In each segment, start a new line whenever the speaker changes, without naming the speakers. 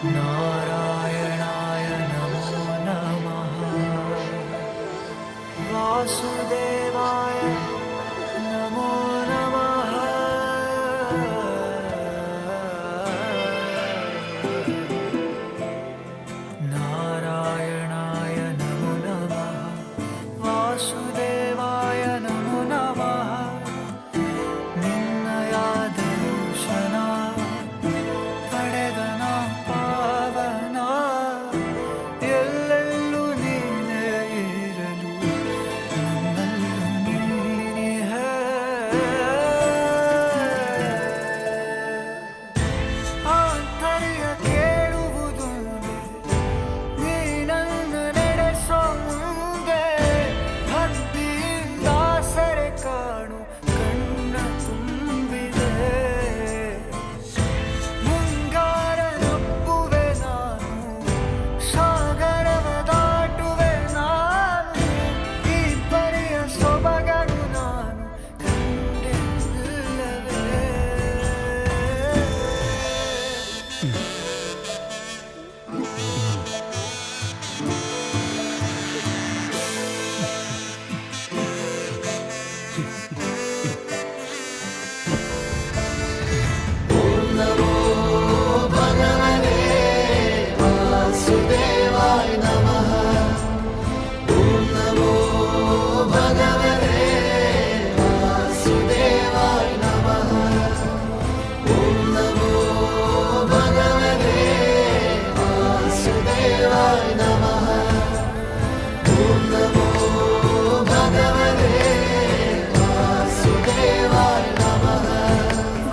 नारायणाय नमो नमः। वासुदेवाय नमो नमः। नारायणाय नमो नमः। वासुदेवाय नमो नमः। निन्नय दर्शन ಪಡೆದನ ಪಾವನ ಎಲ್ಲೆಲ್ಲೂ ನೀನೇ ಇರಲು ನನ್ನಲ್ಲೂ ನೀನಿಹೆ. ಆಂತರ್ಯ ಕೇಳುವುದೊಂದೇ ನೀ ನನ್ನ ನಡೆಸೋ ಮುಂದೆ. ಭಕ್ತಿಯಿಂದ ಸೆರೆ ಕಾಣು ಕಣ್ಣ ತುಂಬಿದೆ. ಮುಂಗಾರನೊಪ್ಪುವೆ ನಾನು, ಸಾಗರವ ದಾಟುವೆ ನಾನು. ಈ ಪರಿಯ ಸೊಬಗನು ನಾನು ಕಂಡಿಲ್ಲವೇ.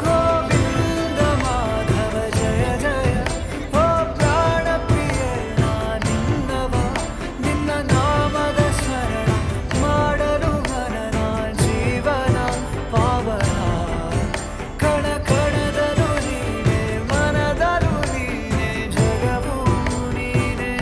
ಗೋವಿಂದ ಮಾಧವ ಜಯ ಜಯ. ಓ ಪ್ರಾಣ ಪ್ರಿಯ ನಿನ್ನವ. ನಿನ್ನ ನಾಮದ ಸ್ಮರಣ ಮಾಡಲು ಮನನ ಜೀವನ ಪಾವನ. ಕಣ ಕಣದಲು ನೀನೆ, ಮನದಲು ನೀನೆ, ಜಗವು ನೀನೆ.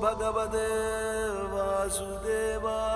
भगवते वासुदेवाय।